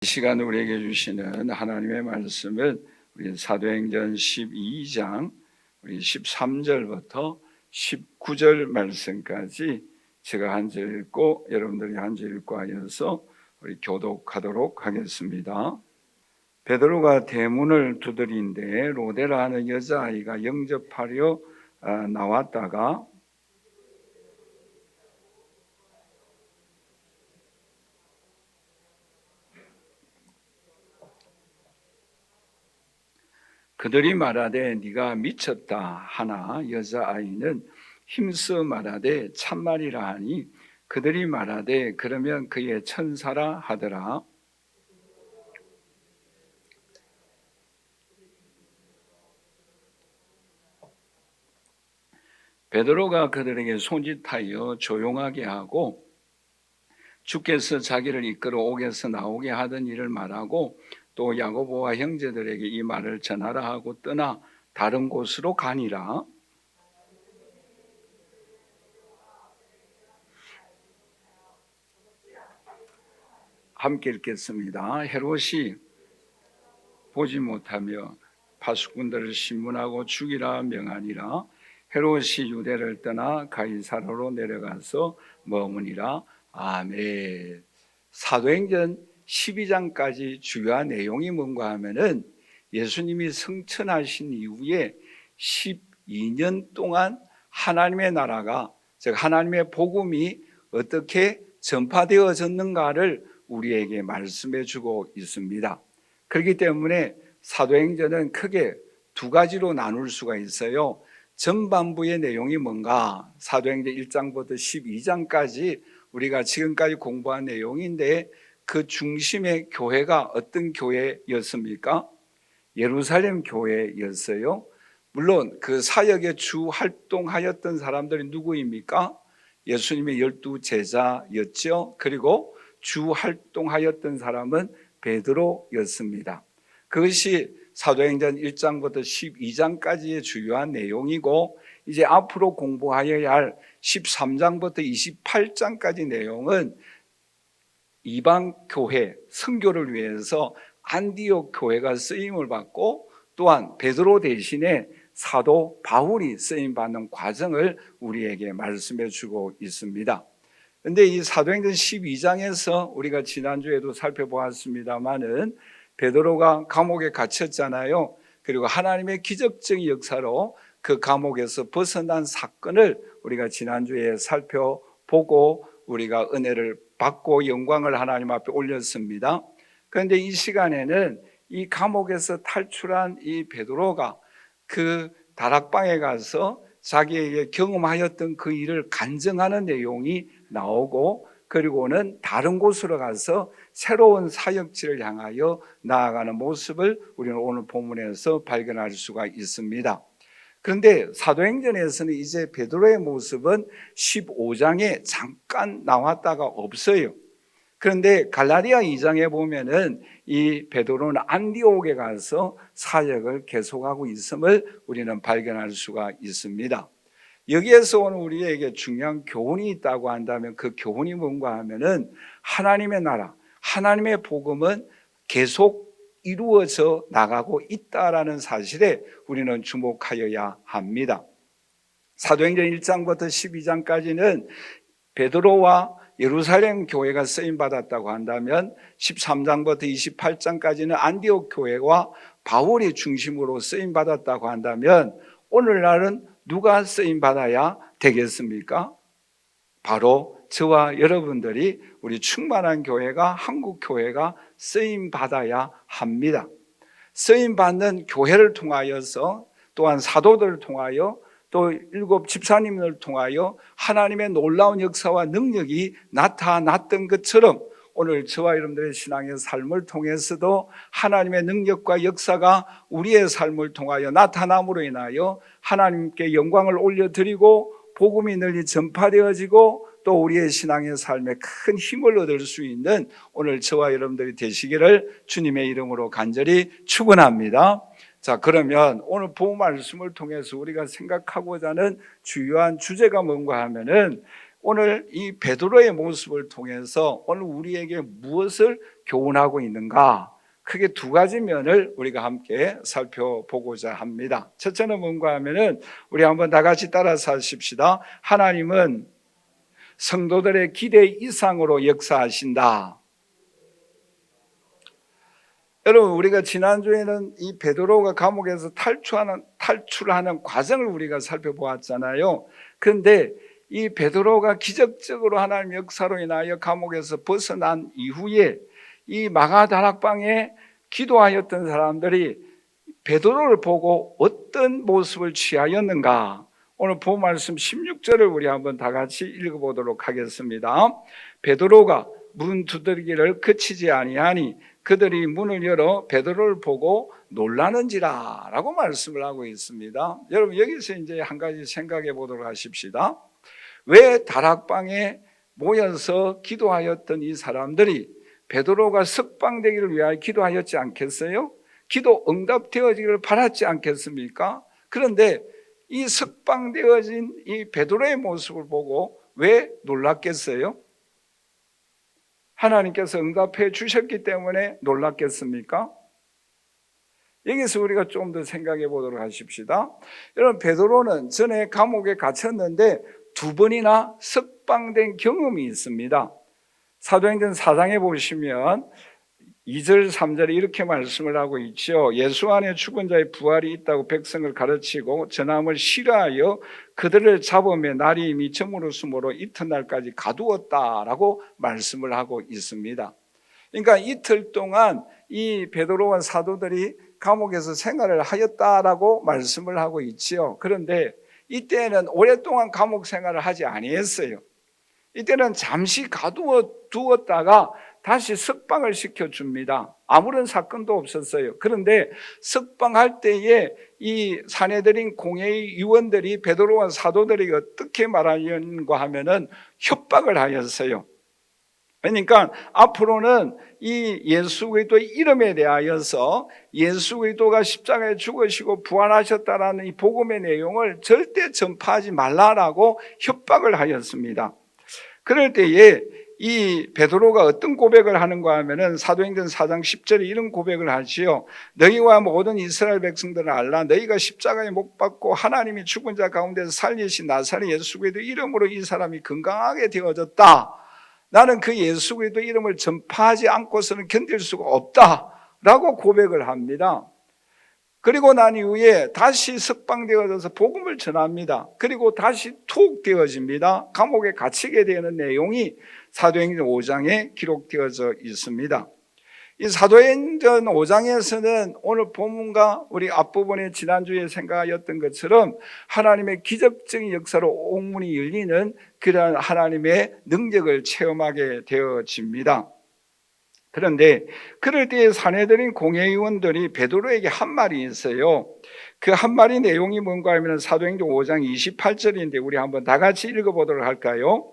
이 시간 우리에게 주시는 하나님의 말씀은 우리 사도행전 12장 우리 13절부터 19절 말씀까지 제가 한 절 읽고 여러분들이 한 절 읽고 하여서 우리 교독하도록 하겠습니다. 베드로가 대문을 두드린데 로데라 하는 여자아이가 영접하려 나왔다가 그들이 말하되 네가 미쳤다 하나 여자아이는 힘써 말하되 참말이라 하니 그들이 말하되 그러면 그의 천사라 하더라. 베드로가 그들에게 손짓하여 조용하게 하고 주께서 자기를 이끌어 옥에서 나오게 하던 일을 말하고 또 야고보와 형제들에게 이 말을 전하라 하고 떠나 다른 곳으로 가니라. 함께 읽겠습니다. 헤롯이 보지 못하며 파수꾼들을 신문하고 죽이라 명하니라. 헤롯이 유대를 떠나 가이사랴로 내려가서 머무니라. 아멘. 사도행전 12장까지 주요한 내용이 뭔가 하면은 예수님이 승천하신 이후에 12년 동안 하나님의 나라가, 즉 하나님의 복음이 어떻게 전파되어졌는가를 우리에게 말씀해 주고 있습니다. 그렇기 때문에 사도행전은 크게 두 가지로 나눌 수가 있어요. 전반부의 내용이 뭔가, 사도행전 1장부터 12장까지 우리가 지금까지 공부한 내용인데 그 중심의 교회가 어떤 교회였습니까? 예루살렘 교회였어요. 물론 그 사역에 주 활동하였던 사람들이 누구입니까? 예수님의 12 제자였죠. 그리고 주 활동하였던 사람은 베드로였습니다. 그것이 사도행전 1장부터 12장까지의 주요한 내용이고, 이제 앞으로 공부하여야 할 13장부터 28장까지 내용은 이방 교회 선교를 위해서 안디옥 교회가 쓰임을 받고 또한 베드로 대신에 사도 바울이 쓰임 받는 과정을 우리에게 말씀해 주고 있습니다. 그런데 이 사도행전 12장에서 우리가 지난주에도 살펴보았습니다마는 베드로가 감옥에 갇혔잖아요. 그리고 하나님의 기적적인 역사로 그 감옥에서 벗어난 사건을 우리가 지난주에 살펴보고 우리가 은혜를 받고 영광을 하나님 앞에 올렸습니다. 그런데 이 시간에는 이 감옥에서 탈출한 이 베드로가 그 다락방에 가서 자기에게 경험하였던 그 일을 간증하는 내용이 나오고, 그리고는 다른 곳으로 가서 새로운 사역지를 향하여 나아가는 모습을 우리는 오늘 본문에서 발견할 수가 있습니다. 그런데 사도행전에서는 이제 베드로의 모습은 15장에 잠깐 나왔다가 없어요. 그런데 갈라디아 2장에 보면은 이 베드로는 안디옥에 가서 사역을 계속하고 있음을 우리는 발견할 수가 있습니다. 여기에서 오늘 우리에게 중요한 교훈이 있다고 한다면 그 교훈이 뭔가 하면은 하나님의 나라, 하나님의 복음은 계속 이루어져 나가고 있다라는 사실에 우리는 주목하여야 합니다. 사도행전 1장부터 12장까지는 베드로와 예루살렘 교회가 쓰임받았다고 한다면 13장부터 28장까지는 안디옥 교회와 바울이 중심으로 쓰임받았다고 한다면 오늘날은 누가 쓰임받아야 되겠습니까? 바로 저와 여러분들이, 우리 충만한 교회가, 한국 교회가 쓰임받아야 합니다. 쓰임받는 교회를 통하여서, 또한 사도들을 통하여, 또 7 집사님을 통하여 하나님의 놀라운 역사와 능력이 나타났던 것처럼 오늘 저와 여러분들의 신앙의 삶을 통해서도 하나님의 능력과 역사가 우리의 삶을 통하여 나타남으로 인하여 하나님께 영광을 올려드리고 복음이 널리 전파되어지고 또 우리의 신앙의 삶에 큰 힘을 얻을 수 있는 오늘 저와 여러분들이 되시기를 주님의 이름으로 간절히 축원합니다. 자, 그러면 오늘 본 말씀을 통해서 우리가 생각하고자 하는 주요한 주제가 뭔가 하면은 오늘 이 베드로의 모습을 통해서 오늘 우리에게 무엇을 교훈하고 있는가? 크게 두 가지 면을 우리가 함께 살펴보고자 합니다. 첫째는 뭔가 하면은 우리 한번 다 같이 따라서 하십시다. 하나님은 성도들의 기대 이상으로 역사하신다. 여러분, 우리가 지난주에는 이 베드로가 감옥에서 탈출하는 과정을 우리가 살펴보았잖아요. 그런데 이 베드로가 기적적으로 하나님의 역사로 인하여 감옥에서 벗어난 이후에 이 마가다락방에 기도하였던 사람들이 베드로를 보고 어떤 모습을 취하였는가? 오늘 본 말씀 16절을 우리 한번 다 같이 읽어보도록 하겠습니다. 베드로가 문 두드리기를 그치지 아니하니 그들이 문을 열어 베드로를 보고 놀라는지라 라고 말씀을 하고 있습니다. 여러분, 여기서 이제 한 가지 생각해 보도록 하십시다. 왜 다락방에 모여서 기도하였던 이 사람들이 베드로가 석방되기를 위하여 기도하였지 않겠어요? 기도 응답되어지기를 바랐지 않겠습니까? 그런데 이 석방되어진 이 베드로의 모습을 보고 왜 놀랐겠어요? 하나님께서 응답해 주셨기 때문에 놀랐겠습니까? 여기서 우리가 좀 더 생각해 보도록 하십시다. 여러분, 베드로는 전에 감옥에 갇혔는데 2번이나 석방된 경험이 있습니다. 사도행전 4장에 보시면 2절 3절에 이렇게 말씀을 하고 있죠. 예수 안에 죽은 자의 부활이 있다고 백성을 가르치고 전함을 싫어하여 그들을 잡음에 날이 이미 저물었으므로 이튿날까지 가두었다라고 말씀을 하고 있습니다. 그러니까 이틀 동안 이 베드로와 사도들이 감옥에서 생활을 하였다라고 말씀을 하고 있지요. 그런데 이때는 오랫동안 감옥 생활을 하지 아니했어요. 이때는 잠시 가두어 두었다가 다시 석방을 시켜줍니다. 아무런 사건도 없었어요. 그런데 석방할 때에 이 사내들인 공회의 위원들이 베드로와 사도들에게 어떻게 말하는가 하면은 협박을 하였어요. 그러니까 앞으로는 이 예수 그리스도의 이름에 대하여서 예수 그리스도가 십자가에 죽으시고 부활하셨다라는 이 복음의 내용을 절대 전파하지 말라라고 협박을 하였습니다. 그럴 때에 이 베드로가 어떤 고백을 하는가 하면은 사도행전 4장 10절에 이런 고백을 하지요. 너희와 모든 이스라엘 백성들은 알라. 너희가 십자가에 못 박고 하나님이 죽은 자 가운데서 살리신 나사렛 예수 그리스도 이름으로 이 사람이 건강하게 되어졌다. 나는 그 예수 그리스도 이름을 전파하지 않고서는 견딜 수가 없다라고 고백을 합니다. 그리고 난 이후에 다시 석방되어져서 복음을 전합니다. 그리고 다시 툭 되어집니다. 감옥에 갇히게 되는 내용이 사도행전 5장에 기록되어져 있습니다. 이 사도행전 5장에서는 오늘 본문과 우리 앞부분에 지난주에 생각하였던 것처럼 하나님의 기적적인 역사로 옥문이 열리는 그러한 하나님의 능력을 체험하게 되어집니다. 그런데 그럴 때에 사내들인 공회의원들이 베드로에게 한 말이 있어요. 그 한 말이 내용이 뭔가 하면 사도행전 5장 28절인데 우리 한번 다 같이 읽어보도록 할까요?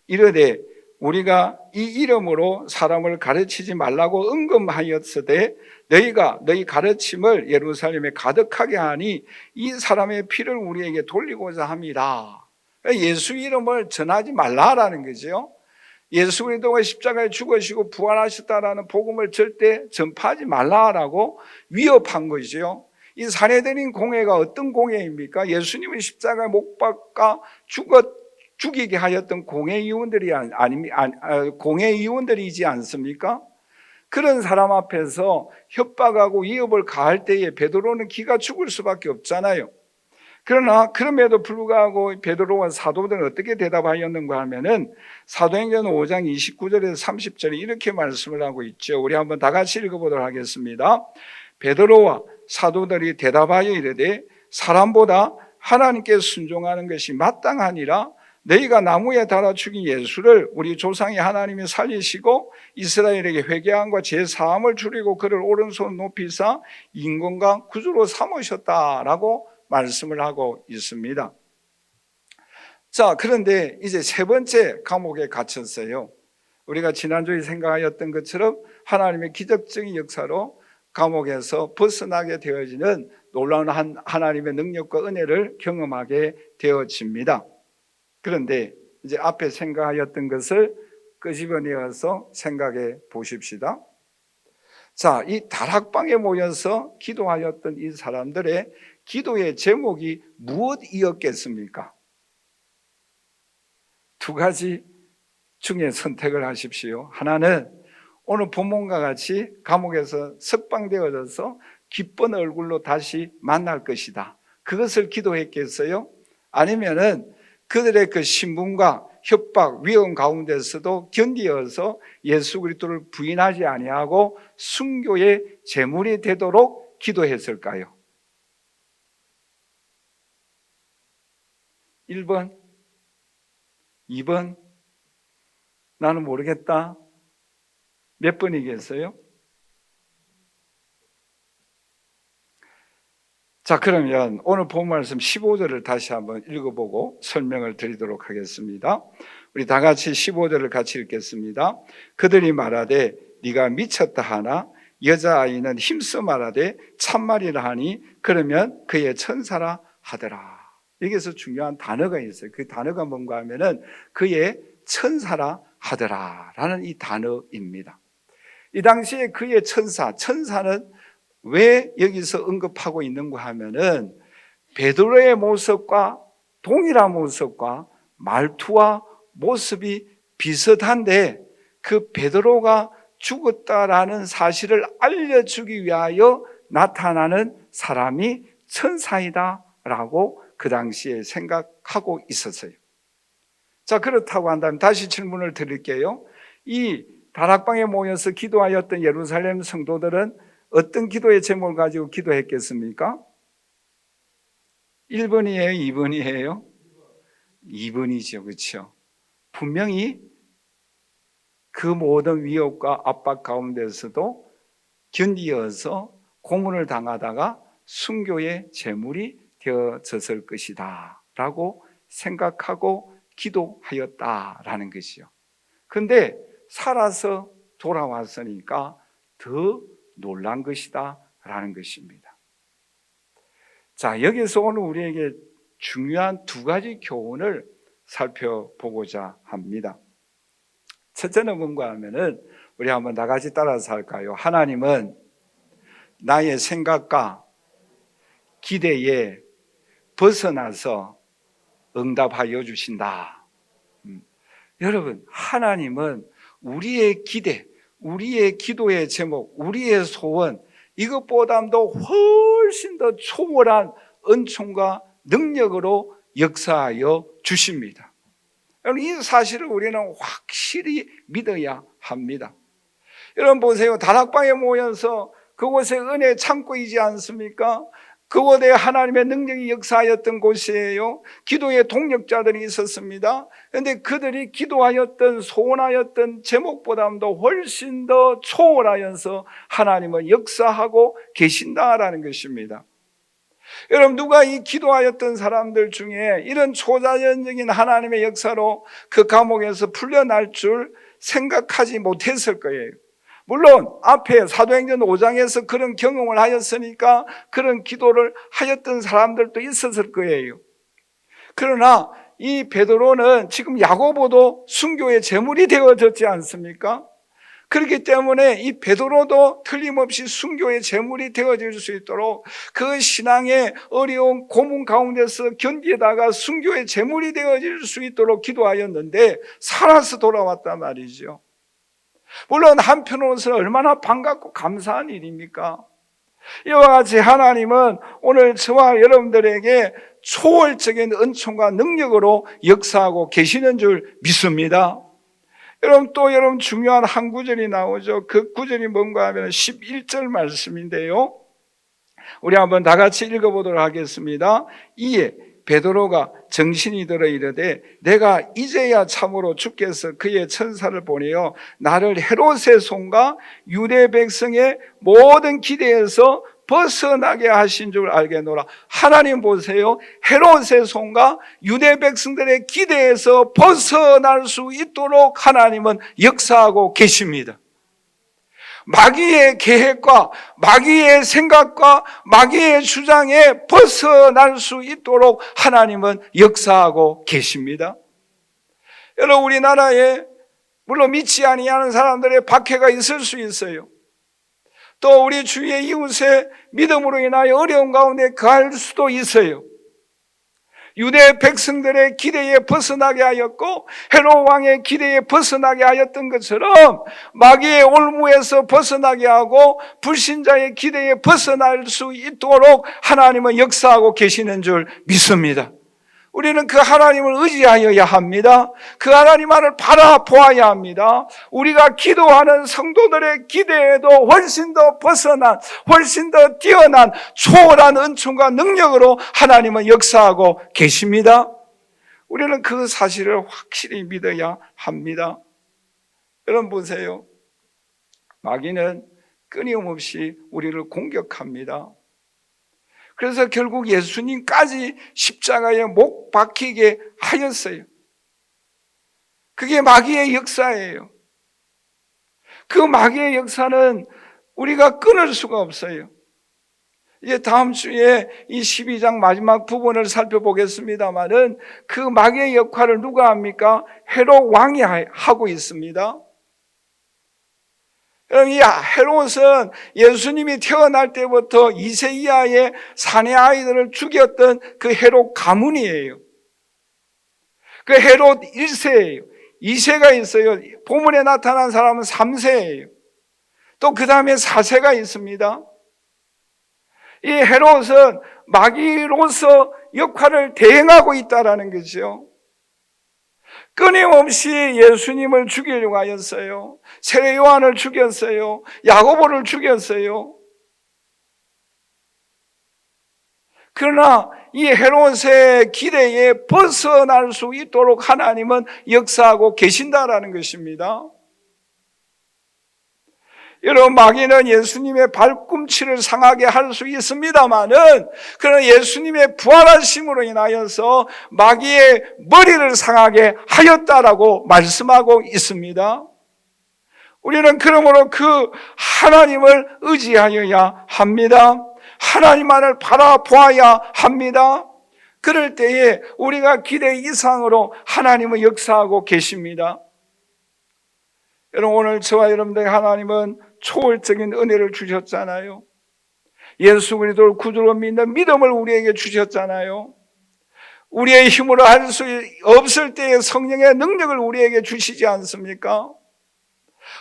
이르되 우리가 이 이름으로 사람을 가르치지 말라고 은금하였으되 너희가 너희 가르침을 예루살렘에 가득하게 하니 이 사람의 피를 우리에게 돌리고자 합니다. 예수 이름을 전하지 말라라는 거죠. 예수 그리스도가 십자가에 죽으시고 부활하셨다라는 복음을 절대 전파하지 말라라고 위협한 것이죠. 이 사내들인 공회가 어떤 공회입니까? 예수님을 십자가에 못 박아 죽이게 하였던 공회의원들이지 않습니까? 그런 사람 앞에서 협박하고 위협을 가할 때에 베드로는 기가 죽을 수밖에 없잖아요. 그러나 그럼에도 불구하고 베드로와 사도들은 어떻게 대답하였는가 하면은 사도행전 5장 29절에서 30절에 이렇게 말씀을 하고 있죠. 우리 한번 다 같이 읽어보도록 하겠습니다. 베드로와 사도들이 대답하여 이르되 사람보다 하나님께 순종하는 것이 마땅하니라. 너희가 나무에 달아 죽인 예수를 우리 조상이 하나님이 살리시고 이스라엘에게 회개함과 죄사함을 주리고 그를 오른손 높이사 인권과 구주로 삼으셨다라고 말씀을 하고 있습니다. 자, 그런데 이제 세 번째 감옥에 갇혔어요. 우리가 지난주에 생각하였던 것처럼 하나님의 기적적인 역사로 감옥에서 벗어나게 되어지는 놀라운 하나님의 능력과 은혜를 경험하게 되어집니다. 그런데 이제 앞에 생각하였던 것을 끄집어내어서 생각해 보십시다. 자, 이 다락방에 모여서 기도하였던 이 사람들의 기도의 제목이 무엇이었겠습니까? 두 가지 중에 선택을 하십시오. 하나는 오늘 본문과 같이 감옥에서 석방되어져서 기쁜 얼굴로 다시 만날 것이다. 그것을 기도했겠어요? 아니면은 그들의 그 신분과 협박, 위험 가운데서도 견디어서 예수 그리스도를 부인하지 아니하고 순교의 제물이 되도록 기도했을까요? 1번, 2번, 나는 모르겠다. 몇 번이겠어요? 자, 그러면 오늘 본 말씀 15절을 다시 한번 읽어보고 설명을 드리도록 하겠습니다. 우리 다 같이 15절을 같이 읽겠습니다. 그들이 말하되 네가 미쳤다 하나 여자아이는 힘써 말하되 참말이라 하니 그러면 그의 천사라 하더라. 여기서 중요한 단어가 있어요. 그 단어가 뭔가 하면은 그의 천사라 하더라 라는 이 단어입니다. 이 당시에 그의 천사는 왜 여기서 언급하고 있는가 하면은 베드로의 모습과 동일한 모습과 말투와 모습이 비슷한데 그 베드로가 죽었다라는 사실을 알려주기 위하여 나타나는 사람이 천사이다라고 그 당시에 생각하고 있었어요. 자, 그렇다고 한다면 다시 질문을 드릴게요. 이 다락방에 모여서 기도하였던 예루살렘 성도들은 어떤 기도의 제목을 가지고 기도했겠습니까? 1번이에요? 2번이에요? 2번이죠. 그렇죠? 분명히 그 모든 위협과 압박 가운데서도 견디어서 고문을 당하다가 순교의 제물이 되어졌을 것이다 라고 생각하고 기도하였다라는 것이요. 그런데 살아서 돌아왔으니까 더 놀란 것이다 라는 것입니다. 자, 여기서 오늘 우리에게 중요한 두 가지 교훈을 살펴보고자 합니다. 첫째는 뭔가 하면은 우리 한번 다 같이 따라서 할까요? 하나님은 나의 생각과 기대에 벗어나서 응답하여 주신다. 여러분, 하나님은 우리의 기대, 우리의 기도의 제목, 우리의 소원, 이것보다도 훨씬 더 초월한 은총과 능력으로 역사하여 주십니다. 여러분, 이 사실을 우리는 확실히 믿어야 합니다. 여러분 보세요. 다락방에 모여서 그곳에 은혜 창고이지 않습니까? 그곳에 하나님의 능력이 역사하였던 곳이에요. 기도의 동력자들이 있었습니다. 그런데 그들이 기도하였던 소원하였던 제목보다도 훨씬 더 초월하여서 하나님은 역사하고 계신다라는 것입니다. 여러분, 누가 이 기도하였던 사람들 중에 이런 초자연적인 하나님의 역사로 그 감옥에서 풀려날 줄 생각하지 못했을 거예요. 물론 앞에 사도행전 5장에서 그런 경험을 하였으니까 그런 기도를 하였던 사람들도 있었을 거예요. 그러나 이 베드로는 지금 야고보도 순교의 제물이 되어졌지 않습니까? 그렇기 때문에 이 베드로도 틀림없이 순교의 제물이 되어질 수 있도록 그 신앙의 어려운 고문 가운데서 견디다가 순교의 제물이 되어질 수 있도록 기도하였는데 살아서 돌아왔단 말이죠. 물론 한편으로서는 얼마나 반갑고 감사한 일입니까? 이와 같이 하나님은 오늘 저와 여러분들에게 초월적인 은총과 능력으로 역사하고 계시는 줄 믿습니다. 여러분 중요한 한 구절이 나오죠. 그 구절이 뭔가 하면 11절 말씀인데요. 우리 한번 다 같이 읽어보도록 하겠습니다. 이에 베드로가 정신이 들어 이르되 내가 이제야 참으로 주께서 그의 천사를 보내어 나를 헤롯의 손과 유대 백성의 모든 기대에서 벗어나게 하신 줄 알겠노라. 하나님 보세요. 헤롯의 손과 유대 백성들의 기대에서 벗어날 수 있도록 하나님은 역사하고 계십니다. 마귀의 계획과 마귀의 생각과 마귀의 주장에 벗어날 수 있도록 하나님은 역사하고 계십니다. 여러분, 우리나라에 물론 믿지 아니하는 사람들의 박해가 있을 수 있어요. 또 우리 주위의 이웃의 믿음으로 인하여 어려운 가운데 거할 수도 있어요. 유대 백성들의 기대에 벗어나게 하였고 헤롯 왕의 기대에 벗어나게 하였던 것처럼 마귀의 올무에서 벗어나게 하고 불신자의 기대에 벗어날 수 있도록 하나님은 역사하고 계시는 줄 믿습니다. 우리는 그 하나님을 의지하여야 합니다. 그 하나님만을 바라보아야 합니다. 우리가 기도하는 성도들의 기대에도 훨씬 더 벗어난, 훨씬 더 뛰어난 초월한 은총과 능력으로 하나님은 역사하고 계십니다. 우리는 그 사실을 확실히 믿어야 합니다. 여러분 보세요. 마귀는 끊임없이 우리를 공격합니다. 그래서 결국 예수님까지 십자가에 못 박히게 하였어요. 그게 마귀의 역사예요. 그 마귀의 역사는 우리가 끊을 수가 없어요. 이제 다음 주에 이 12장 마지막 부분을 살펴보겠습니다만은 그 마귀의 역할을 누가 합니까? 헤롯 왕이 하고 있습니다. 이 헤롯은 예수님이 태어날 때부터 2세 이하의 사내 아이들을 죽였던 그 헤롯 가문이에요. 그 헤롯 1세예요. 2세가 있어요. 본문에 나타난 사람은 3세예요. 또 그 다음에 4세가 있습니다. 이 헤롯은 마귀로서 역할을 대행하고 있다는 거죠. 끊임없이 예수님을 죽이려고 하였어요. 세례 요한을 죽였어요. 야고보를 죽였어요. 그러나 이 헤롯의 기대에 벗어날 수 있도록 하나님은 역사하고 계신다라는 것입니다. 여러분, 마귀는 예수님의 발꿈치를 상하게 할 수 있습니다만은 그러나 예수님의 부활하심으로 인하여서 마귀의 머리를 상하게 하였다라고 말씀하고 있습니다. 우리는 그러므로 그 하나님을 의지하여야 합니다. 하나님만을 바라보아야 합니다. 그럴 때에 우리가 기대 이상으로 하나님은 역사하고 계십니다. 여러분, 오늘 저와 여러분들 하나님은 초월적인 은혜를 주셨잖아요. 예수 그리스도를 구주로 믿는 믿음을 우리에게 주셨잖아요. 우리의 힘으로 할 수 없을 때의 성령의 능력을 우리에게 주시지 않습니까?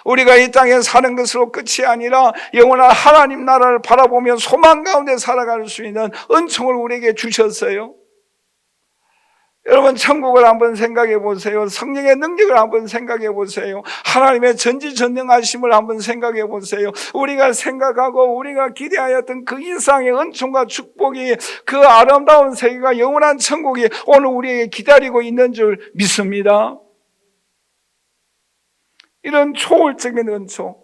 우리가 이 땅에 사는 것으로 끝이 아니라 영원한 하나님 나라를 바라보며 소망 가운데 살아갈 수 있는 은총을 우리에게 주셨어요. 여러분, 천국을 한번 생각해 보세요. 성령의 능력을 한번 생각해 보세요. 하나님의 전지전능하심을 한번 생각해 보세요. 우리가 생각하고 우리가 기대하였던 그 이상의 은총과 축복이, 그 아름다운 세계가, 영원한 천국이 오늘 우리에게 기다리고 있는 줄 믿습니다. 이런 초월적인 은총,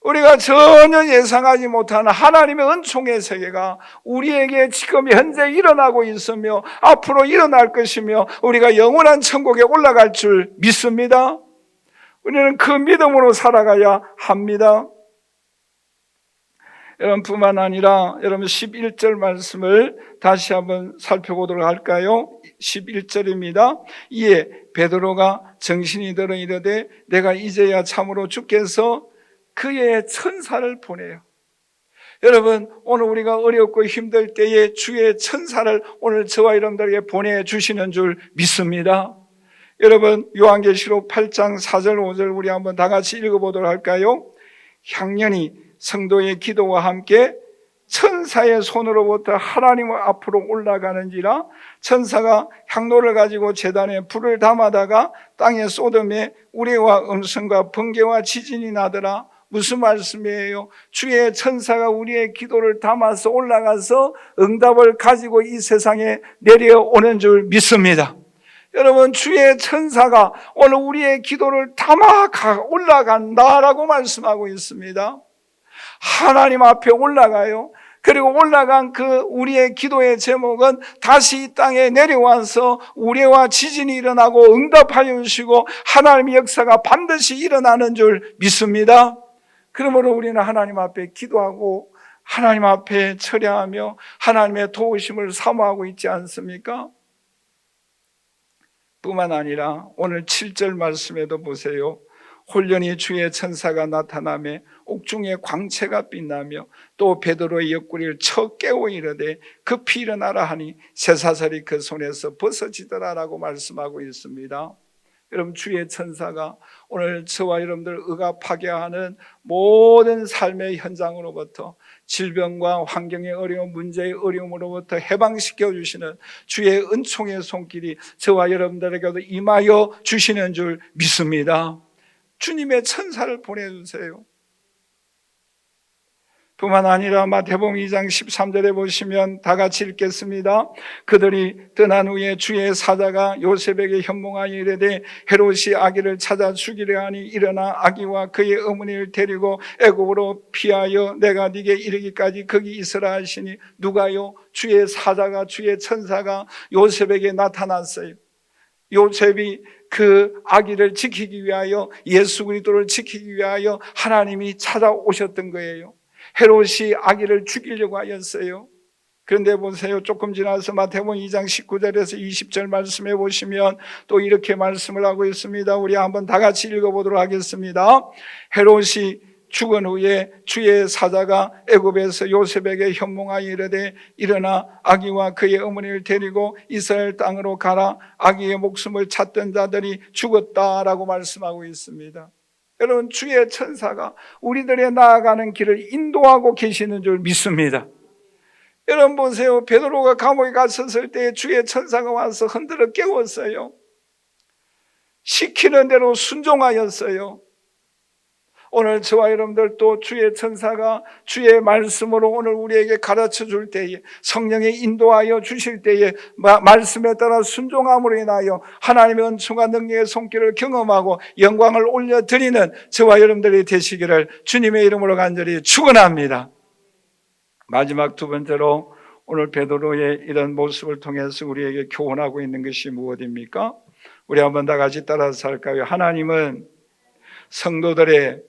우리가 전혀 예상하지 못하는 하나님의 은총의 세계가 우리에게 지금 현재 일어나고 있으며 앞으로 일어날 것이며 우리가 영원한 천국에 올라갈 줄 믿습니다. 우리는 그 믿음으로 살아가야 합니다. 여러분, 뿐만 아니라 여러분 11절 말씀을 다시 한번 살펴보도록 할까요? 11절입니다. 이에 베드로가 정신이 들어 이르되 내가 이제야 참으로 주께서 그의 천사를 보내요. 여러분, 오늘 우리가 어렵고 힘들 때에 주의 천사를 오늘 저와 여러분들에게 보내주시는 줄 믿습니다. 여러분, 요한계시록 8장 4절 5절 우리 한번 다 같이 읽어보도록 할까요? 향년이 성도의 기도와 함께 천사의 손으로부터 하나님 앞으로 올라가는지라. 천사가 향로를 가지고 제단에 불을 담아다가 땅에 쏟음에 우레와 음성과 번개와 지진이 나더라. 무슨 말씀이에요? 주의 천사가 우리의 기도를 담아서 올라가서 응답을 가지고 이 세상에 내려오는 줄 믿습니다. 여러분, 주의 천사가 오늘 우리의 기도를 담아 올라간다라고 말씀하고 있습니다. 하나님 앞에 올라가요. 그리고 올라간 그 우리의 기도의 제목은 다시 이 땅에 내려와서 우레와 지진이 일어나고 응답하여 주시고 하나님의 역사가 반드시 일어나는 줄 믿습니다. 그러므로 우리는 하나님 앞에 기도하고 하나님 앞에 철야하며 하나님의 도우심을 사모하고 있지 않습니까? 뿐만 아니라 오늘 7절 말씀에도 보세요. 홀련히 주의 천사가 나타나며 옥중에 광채가 빛나며 또 베드로의 옆구리를 쳐 깨워 이르되 급히 일어나라 하니 쇠사슬이 그 손에서 벗어지더라라고 말씀하고 있습니다. 여러분, 주의 천사가 오늘 저와 여러분들 억압하게 하는 모든 삶의 현장으로부터, 질병과 환경의 어려움, 문제의 어려움으로부터 해방시켜 주시는 주의 은총의 손길이 저와 여러분들에게도 임하여 주시는 줄 믿습니다. 주님의 천사를 보내주세요. 뿐만 아니라 마태복음 2장 13절에 보시면 다 같이 읽겠습니다. 그들이 떠난 후에 주의 사자가 요셉에게 현몽하여 이르되 헤롯이 아기를 찾아 죽이려 하니 일어나 아기와 그의 어머니를 데리고 애굽으로 피하여 내가 네게 이르기까지 거기 있으라 하시니, 누가요? 주의 사자가, 주의 천사가 요셉에게 나타났어요. 요셉이 그 아기를 지키기 위하여, 예수 그리스도를 지키기 위하여 하나님이 찾아오셨던 거예요. 헤롯이 아기를 죽이려고 하였어요. 그런데 보세요, 조금 지나서 마태복음 2장 19절에서 20절 말씀해 보시면 또 이렇게 말씀을 하고 있습니다. 우리 한번 다 같이 읽어보도록 하겠습니다. 헤롯이 죽은 후에 주의 사자가 애굽에서 요셉에게 현몽하여 이르되 일어나 아기와 그의 어머니를 데리고 이스라엘 땅으로 가라. 아기의 목숨을 찾던 자들이 죽었다라고 말씀하고 있습니다. 여러분, 주의 천사가 우리들의 나아가는 길을 인도하고 계시는 줄 믿습니다. 여러분 보세요, 베드로가 감옥에 갇혔을 때 주의 천사가 와서 흔들어 깨웠어요. 시키는 대로 순종하였어요. 오늘 저와 여러분들도 주의 천사가 주의 말씀으로 오늘 우리에게 가르쳐 줄 때에, 성령에 인도하여 주실 때에 말씀에 따라 순종함으로 인하여 하나님의 은총과 능력의 손길을 경험하고 영광을 올려드리는 저와 여러분들이 되시기를 주님의 이름으로 간절히 축원합니다. 마지막 두 번째로 오늘 베드로의 이런 모습을 통해서 우리에게 교훈하고 있는 것이 무엇입니까? 우리 한번 다 같이 따라서 할까요? 하나님은 성도들의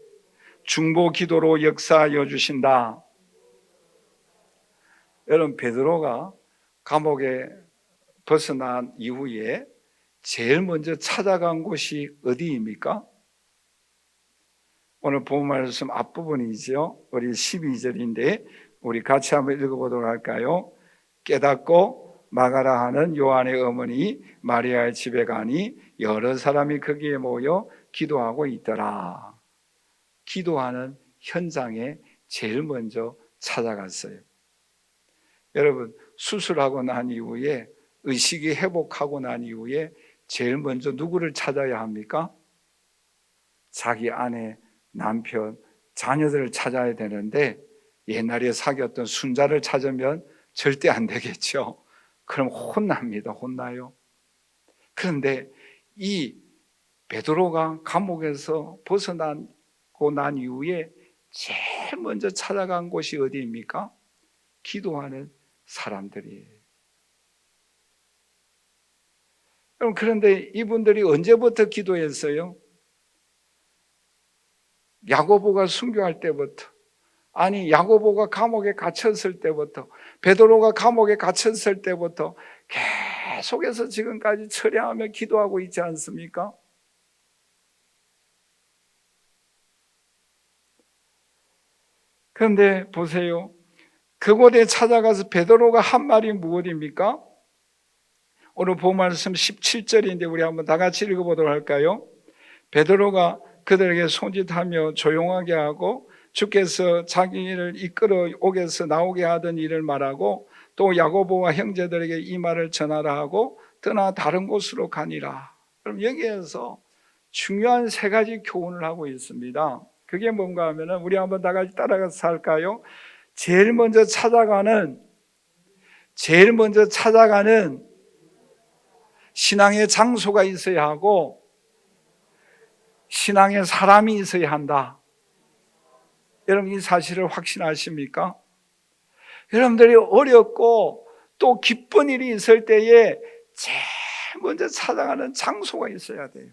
중보 기도로 역사하여 주신다. 여러분, 베드로가 감옥에 벗어난 이후에 제일 먼저 찾아간 곳이 어디입니까? 오늘 본 말씀 앞부분이죠. 우리 12절인데 우리 같이 한번 읽어보도록 할까요? 깨닫고 마가라 하는 요한의 어머니 마리아의 집에 가니 여러 사람이 거기에 모여 기도하고 있더라. 기도하는 현장에 제일 먼저 찾아갔어요. 여러분, 수술하고 난 이후에, 의식이 회복하고 난 이후에 제일 먼저 누구를 찾아야 합니까? 자기 아내, 남편, 자녀들을 찾아야 되는데 옛날에 사귀었던 순자를 찾으면 절대 안 되겠죠. 그럼 혼납니다. 혼나요. 그런데 이 베드로가 감옥에서 벗어나고 난 이후에 제일 먼저 찾아간 곳이 어디입니까? 기도하는 사람들이에요. 그런데 이분들이 언제부터 기도했어요? 야고보가 순교할 때부터, 아니 야고보가 감옥에 갇혔을 때부터, 베드로가 감옥에 갇혔을 때부터 계속해서 지금까지 철야하며 기도하고 있지 않습니까? 그런데 보세요, 그곳에 찾아가서 베드로가 한 말이 무엇입니까? 오늘 본 말씀 17절인데 우리 한번 다 같이 읽어보도록 할까요? 베드로가 그들에게 손짓하며 조용하게 하고 주께서 자기를 이끌어 옥에서 나오게 하던 일을 말하고 또 야고보와 형제들에게 이 말을 전하라 하고 떠나 다른 곳으로 가니라. 그럼 여기에서 중요한 세 가지 교훈을 하고 있습니다. 그게 뭔가 하면은 우리 한번 다 같이 따라가서 할까요? 제일 먼저 찾아가는 신앙의 장소가 있어야 하고 신앙의 사람이 있어야 한다. 여러분, 이 사실을 확신하십니까? 여러분들이 어렵고 또 기쁜 일이 있을 때에 제일 먼저 찾아가는 장소가 있어야 돼요.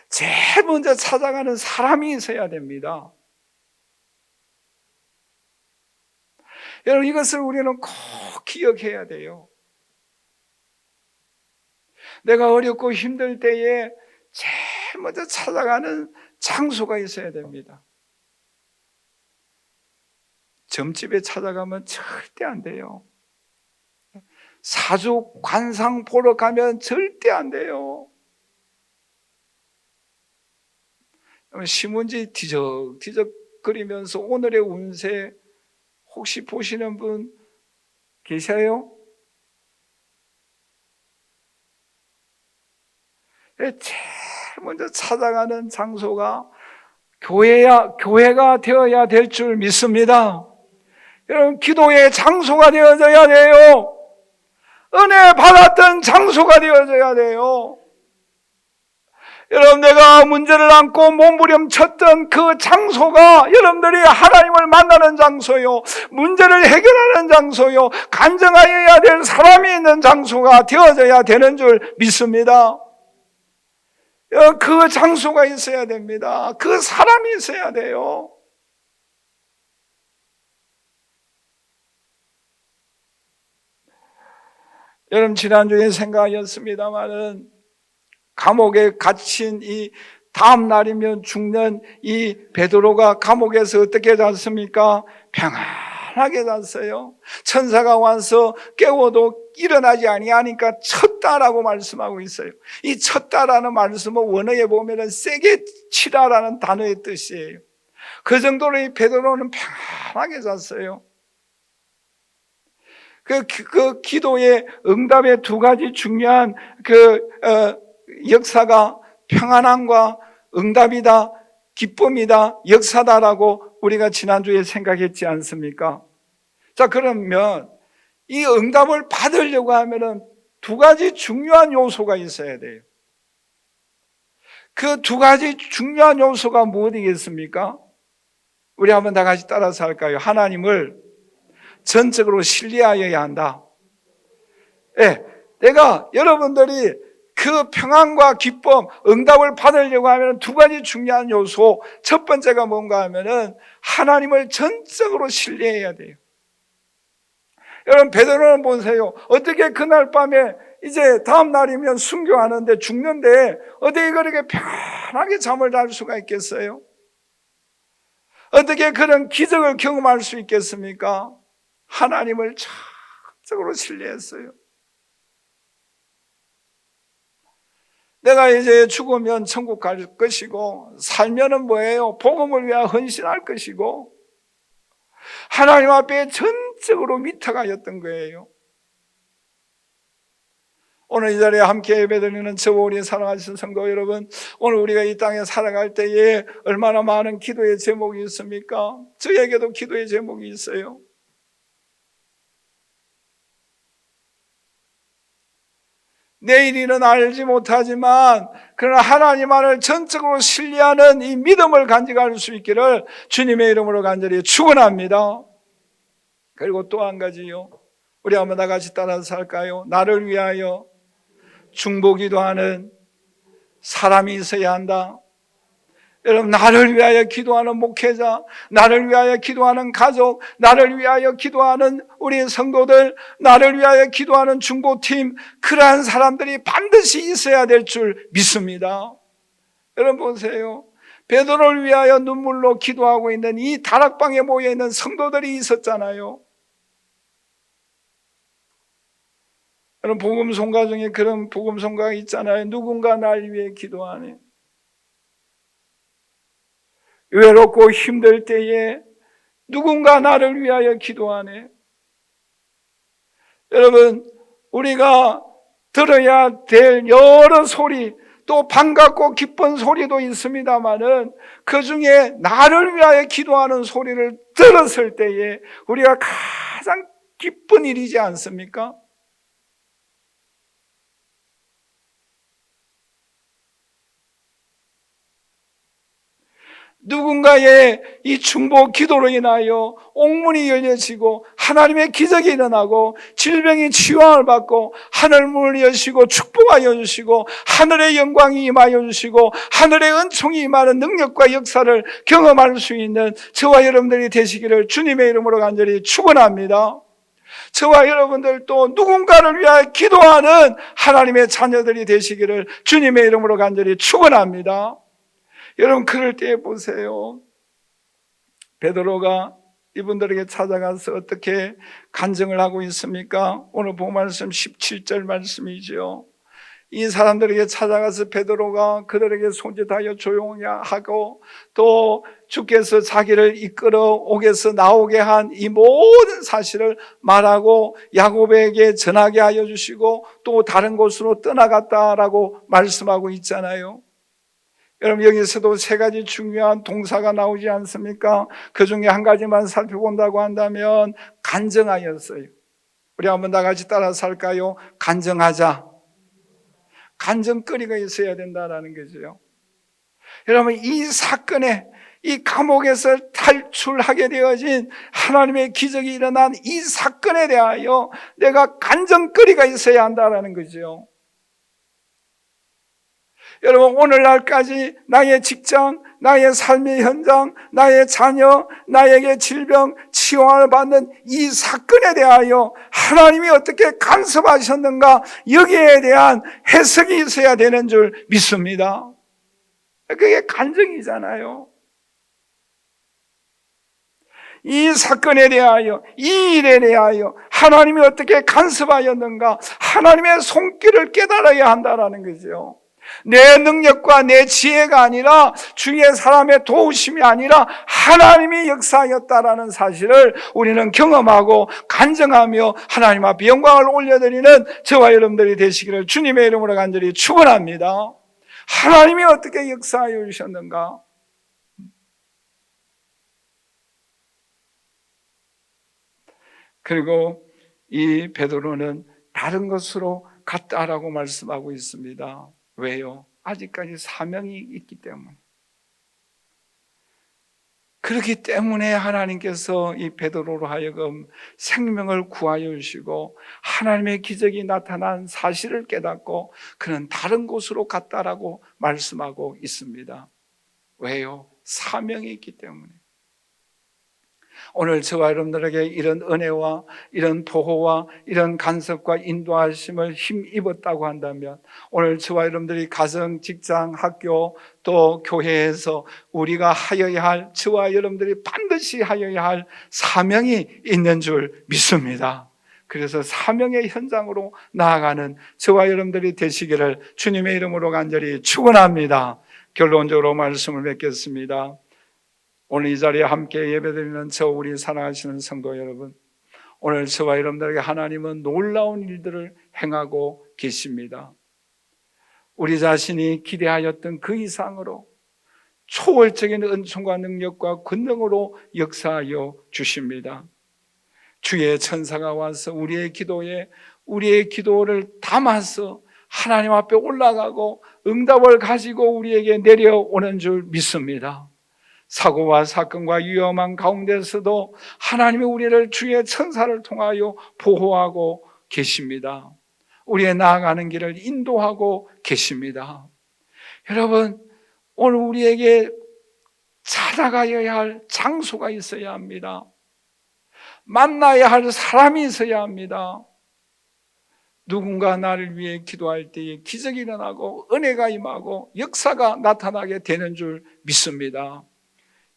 제일 먼저 찾아가는 사람이 있어야 됩니다. 여러분, 이것을 우리는 꼭 기억해야 돼요. 내가 어렵고 힘들 때에 제일 먼저 찾아가는 장소가 있어야 됩니다. 점집에 찾아가면 절대 안 돼요. 사주 관상 보러 가면 절대 안 돼요. 신문지 뒤적뒤적 거리면서 오늘의 운세 혹시 보시는 분 계세요? 제일 먼저 찾아가는 장소가 교회가 되어야 될 줄 믿습니다. 여러분, 기도의 장소가 되어져야 돼요. 은혜 받았던 장소가 되어져야 돼요. 여러분, 내가 문제를 안고 몸부림쳤던 그 장소가 여러분들이 하나님을 만나는 장소요, 문제를 해결하는 장소요, 간증하여야 될 사람이 있는 장소가 되어져야 되는 줄 믿습니다. 그 장소가 있어야 됩니다. 그 사람이 있어야 돼요. 여러분, 지난주에 생각하였습니다마는 감옥에 갇힌 이 다음 날이면 죽는 이 베드로가 감옥에서 어떻게 잤습니까? 평안하게 잤어요. 천사가 와서 깨워도 일어나지 아니하니까 쳤다라고 말씀하고 있어요. 이 쳤다라는 말씀은 원어에 보면은 세게 치다라는 단어의 뜻이에요. 그 정도로 이 베드로는 평안하게 잤어요. 그 기도의 응답의 두 가지 중요한 역사가 평안함과 응답이다, 기쁨이다, 역사다라고 우리가 지난주에 생각했지 않습니까? 자, 그러면 이 응답을 받으려고 하면은 두 가지 중요한 요소가 있어야 돼요. 그 두 가지 중요한 요소가 무엇이겠습니까? 우리 한번 다 같이 따라서 할까요? 하나님을 전적으로 신뢰하여야 한다. 예, 내가 여러분들이 그 평안과 기쁨, 응답을 받으려고 하면 두 가지 중요한 요소. 첫 번째가 뭔가 하면은 하나님을 전적으로 신뢰해야 돼요. 여러분, 베드로는 보세요. 어떻게 그날 밤에 이제 다음 날이면 순교하는데 죽는데 어떻게 그렇게 편하게 잠을 잘 수가 있겠어요? 어떻게 그런 기적을 경험할 수 있겠습니까? 하나님을 전적으로 신뢰했어요. 내가 이제 죽으면 천국 갈 것이고 살면은 뭐예요? 복음을 위하여 헌신할 것이고 하나님 앞에 전적으로 위탁하였던 거예요. 오늘 이 자리에 함께 예배드리는 저와 우리 사랑하신 성도 여러분, 오늘 우리가 이 땅에 살아갈 때에 얼마나 많은 기도의 제목이 있습니까? 저에게도 기도의 제목이 있어요. 내일이는 알지 못하지만 그러나 하나님만을 전적으로 신뢰하는 이 믿음을 간직할 수 있기를 주님의 이름으로 간절히 축원합니다. 그리고 또 한 가지요, 우리 한번 다 같이 따라서 할까요? 나를 위하여 중보기도 하는 사람이 있어야 한다. 여러분, 나를 위하여 기도하는 목회자, 나를 위하여 기도하는 가족, 나를 위하여 기도하는 우리 성도들, 나를 위하여 기도하는 중보팀, 그러한 사람들이 반드시 있어야 될 줄 믿습니다. 여러분 보세요. 베드로를 위하여 눈물로 기도하고 있는 이 다락방에 모여있는 성도들이 있었잖아요. 여러분, 복음송가 중에 그런 복음송가가 있잖아요. 누군가 날 위해 기도하네. 외롭고 힘들 때에 누군가 나를 위하여 기도하네. 여러분, 우리가 들어야 될 여러 소리, 또 반갑고 기쁜 소리도 있습니다만은 그 중에 나를 위하여 기도하는 소리를 들었을 때에 우리가 가장 기쁜 일이지 않습니까? 누군가의 이 중보 기도로 인하여 옥문이 열려지고 하나님의 기적이 일어나고 질병이 치유함을 받고 하늘문을 여시고 축복하여 주시고 하늘의 영광이 임하여 주시고 하늘의 은총이 임하는 능력과 역사를 경험할 수 있는 저와 여러분들이 되시기를 주님의 이름으로 간절히 축원합니다. 저와 여러분들 또 누군가를 위하여 기도하는 하나님의 자녀들이 되시기를 주님의 이름으로 간절히 축원합니다. 여러분, 그럴 때 보세요. 베드로가 이분들에게 찾아가서 어떻게 간증을 하고 있습니까? 오늘 본 말씀 17절 말씀이죠. 이 사람들에게 찾아가서 베드로가 그들에게 손짓하여 조용히 하고 또 주께서 자기를 이끌어 옥에서 나오게 한 이 모든 사실을 말하고 야고보에게 전하게 하여 주시고 또 다른 곳으로 떠나갔다라고 말씀하고 있잖아요. 여러분, 여기서도 세 가지 중요한 동사가 나오지 않습니까? 그 중에 한 가지만 살펴본다고 한다면 간증하였어요. 우리 한번 다 같이 따라서 할까요? 간증하자. 간증거리가 있어야 된다는 거죠. 여러분, 이 사건에 이 감옥에서 탈출하게 되어진 하나님의 기적이 일어난 이 사건에 대하여 내가 간증거리가 있어야 한다는 거죠. 여러분, 오늘날까지 나의 직장, 나의 삶의 현장, 나의 자녀, 나에게 질병, 치유를 받는 이 사건에 대하여 하나님이 어떻게 간섭하셨는가, 여기에 대한 해석이 있어야 되는 줄 믿습니다. 그게 간증이잖아요. 이 사건에 대하여, 이 일에 대하여 하나님이 어떻게 간섭하였는가, 하나님의 손길을 깨달아야 한다는 거죠. 내 능력과 내 지혜가 아니라 주의 사람의 도우심이 아니라 하나님이 역사하였다라는 사실을 우리는 경험하고 간증하며 하나님 앞에 영광을 올려드리는 저와 여러분들이 되시기를 주님의 이름으로 간절히 축원합니다. 하나님이 어떻게 역사하여 주셨는가? 그리고 이 베드로는 다른 것으로 갔다라고 말씀하고 있습니다. 왜요? 아직까지 사명이 있기 때문에. 그렇기 때문에 하나님께서 이 베드로로 하여금 생명을 구하여 주시고 하나님의 기적이 나타난 사실을 깨닫고 그는 다른 곳으로 갔다라고 말씀하고 있습니다. 왜요? 사명이 있기 때문에. 오늘 저와 여러분들에게 이런 은혜와 이런 보호와 이런 간섭과 인도하심을 힘입었다고 한다면 오늘 저와 여러분들이 가정, 직장, 학교 또 교회에서 우리가 하여야 할, 저와 여러분들이 반드시 하여야 할 사명이 있는 줄 믿습니다. 그래서 사명의 현장으로 나아가는 저와 여러분들이 되시기를 주님의 이름으로 간절히 축원합니다. 결론적으로 말씀을 맺겠습니다. 오늘 이 자리에 함께 예배드리는 저 우리 사랑하시는 성도 여러분, 오늘 저와 여러분들에게 하나님은 놀라운 일들을 행하고 계십니다. 우리 자신이 기대하였던 그 이상으로 초월적인 은총과 능력과 권능으로 역사하여 주십니다. 주의 천사가 와서 우리의 기도에 우리의 기도를 담아서 하나님 앞에 올라가고 응답을 가지고 우리에게 내려오는 줄 믿습니다. 사고와 사건과 위험한 가운데서도 하나님이 우리를 주의 천사를 통하여 보호하고 계십니다. 우리의 나아가는 길을 인도하고 계십니다. 여러분, 오늘 우리에게 찾아가야 할 장소가 있어야 합니다. 만나야 할 사람이 있어야 합니다. 누군가 나를 위해 기도할 때에 기적이 일어나고 은혜가 임하고 역사가 나타나게 되는 줄 믿습니다.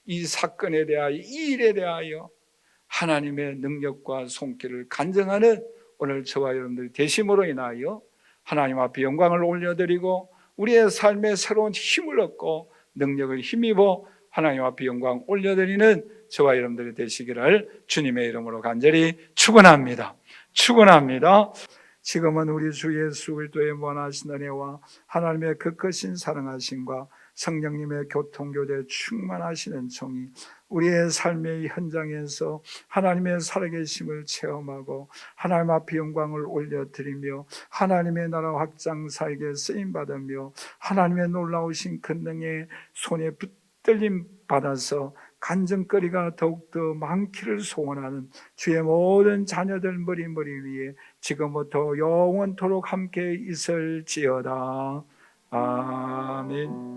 이 사건에 대하여, 이 일에 대하여 하나님의 능력과 손길을 간증하는 오늘 저와 여러분들이 되심으로 인하여 하나님 앞에 영광을 올려드리고 우리의 삶에 새로운 힘을 얻고 능력을 힘입어 하나님 앞에 영광 올려드리는 저와 여러분들이 되시기를 주님의 이름으로 간절히 축원합니다. 축원합니다. 지금은 우리 주 예수 그리스도의 무한하신 은혜와 하나님의 그 크신 사랑하심과 성령님의 교통교제 충만하신 은총이 우리의 삶의 현장에서 하나님의 살아계심을 체험하고 하나님 앞에 영광을 올려드리며 하나님의 나라 확장 사역에 쓰임받으며 하나님의 놀라우신 권능의 손에 붙들림 받아서 간증거리가 더욱더 많기를 소원하는 주의 모든 자녀들 머리 위에 지금부터 영원토록 함께 있을지어다. 아멘.